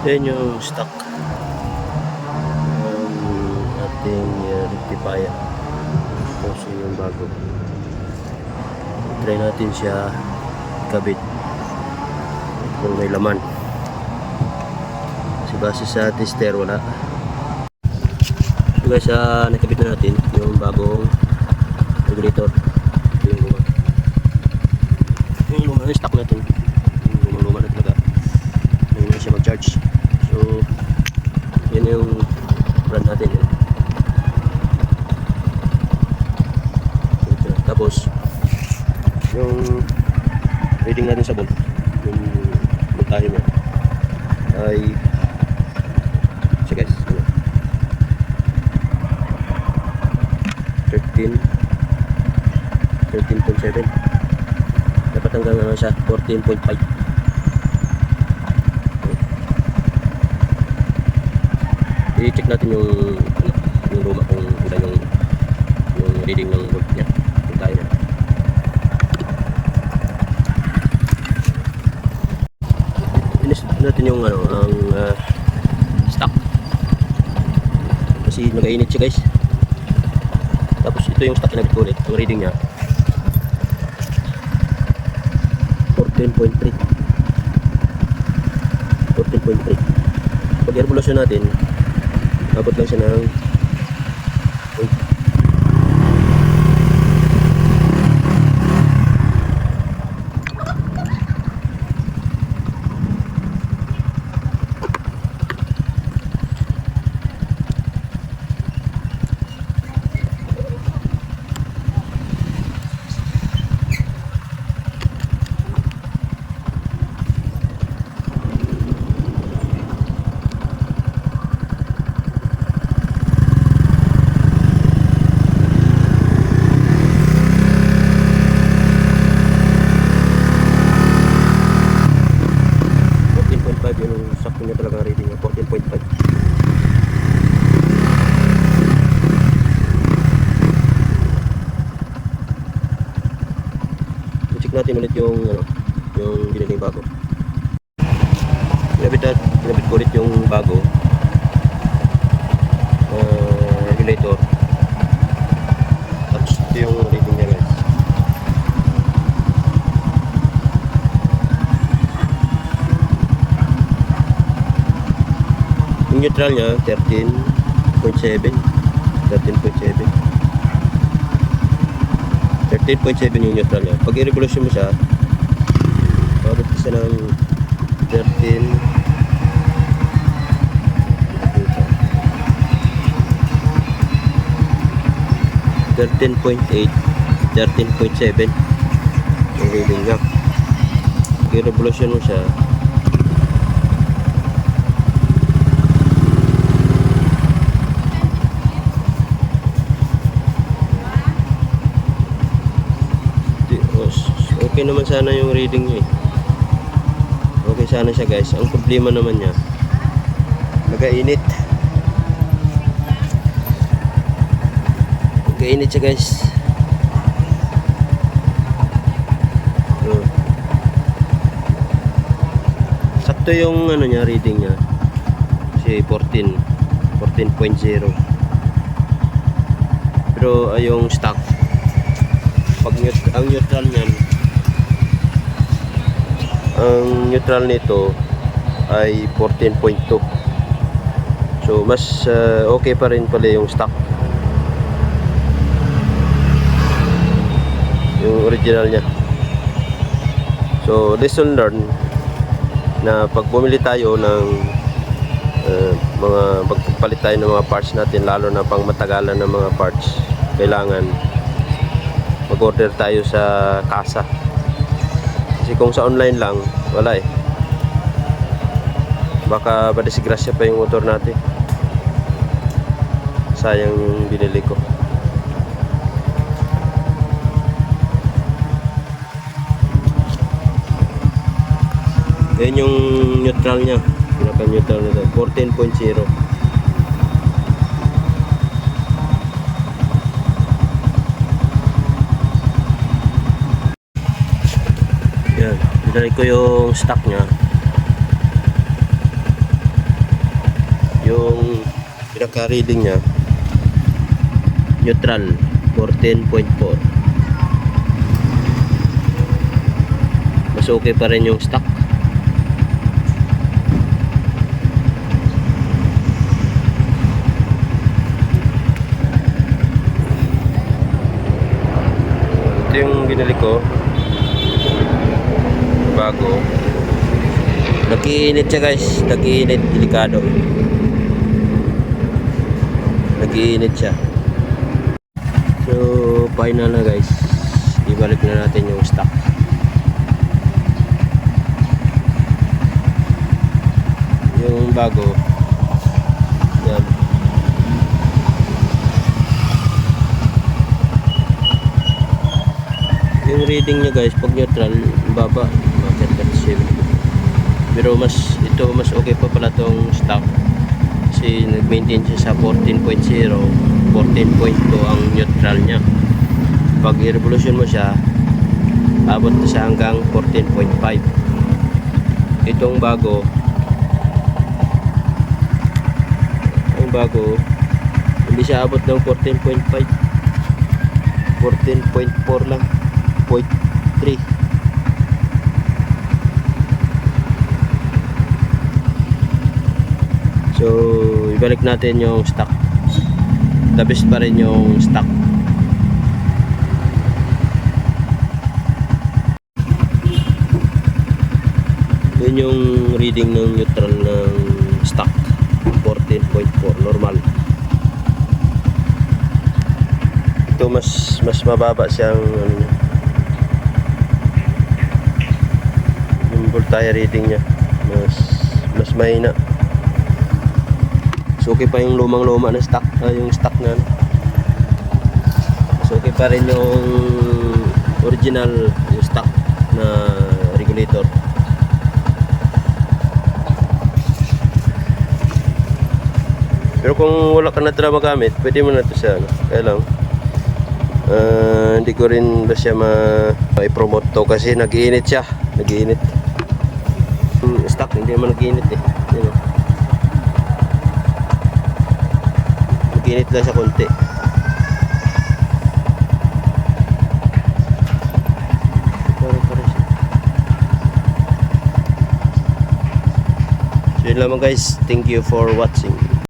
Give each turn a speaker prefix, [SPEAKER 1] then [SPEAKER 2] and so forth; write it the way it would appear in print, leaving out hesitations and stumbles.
[SPEAKER 1] Yan yung stock ating rectifier. Tapos yung bago. Try natin siya kabit kung may laman. Kasi base sa tester wala. So guys, nakabit na natin yung bagong regulator. Yung lumang stock natin. Yung luma na talaga. Hindi siya mag-charge. So yan yung brand natin yan. Tapos yung reading natin sa volt, yung voltahe niya ay so guys, 13.7 dapat hanggang siya 14.5. I-check natin yung luma kung ilan yung reading ng volt niya, voltahe niya. Finish natin yung ang stock kasi nag-init siya guys. Tapos ito yung stock na kinabit ko ulit. Ang reading niya 14.3. Pag i-revolution natin, abot lang siya ng yung sakto niya talaga reading niya 14.5. I-check natin ulit yung yung giniling bago. Kinabit ko ulit yung bago regulator. Tapos ito yung reading niya guys. Yung neutral niya 13.7 yung neutral niya. Pag i-revolution mo siya, pabot isa ng 13.8 13.7 yung reading niya. Pag i-revolution mo siya, okay naman sana yung reading niya eh. Okay sana siya guys. Ang problema naman niya, nag-init siya guys. Sakto yung niya, reading niya kasi 14.0. Pero yung stock, pag ang neutral niyan, ang neutral nito ay 14.2. So mas okay pa rin pala yung stock, yung original niya. So lesson learned na pag bumili tayo ng mga pagpapalit tayo ng mga parts natin, lalo na pang matagalan ng mga parts, kailangan mag-order tayo sa kasa. Kasi kung sa online lang, wala eh. Baka madisgrasya pa yung motor natin. Sayang yung binili ko. Ayan yung neutral niya. Pinaka-neutral nito. 14.0. Yan. Dinali ko yung stock niya. pinaka-reading niya neutral 14.4. Mas okay pa rin yung stock. Ito yung binili ko bago. Nag-iinit siya guys, nag-iinit, delikado. Nag-iinit siya. So final na guys, ibalik na natin yung stock. Yung bago yan. Yung reading niya guys, pag neutral baba, 37. Pero ito mas okay pa pala tong stock kasi nag-maintain siya sa 14.0, 14.2 ang neutral niya. Pag i-revolution mo siya, abot na siya hanggang 14.5. Itong bago, hindi siya abot ng 14.5, 14.4 lang, 0.3. So ibalik natin yung stock. The best pa rin yung stock. Yun yung reading ng neutral ng stock, 14.4 normal. Ito mas mababa siyang yung voltahe reading niya mas mahina. So okay pa yung lumang-luma na stock, yung stock na so okay pa rin yung original, yung stock na regulator. Pero kung wala ka na talaga magamit, pwede mo na ito siya, kaya lang hindi ko rin ba siya ma-promote to kasi nag-iinit siya, nag-iinit. Yung stock hindi naman nag-iinit eh. Yan, nag-iinit lang siya konti. So yun lamang guys, thank you for watching.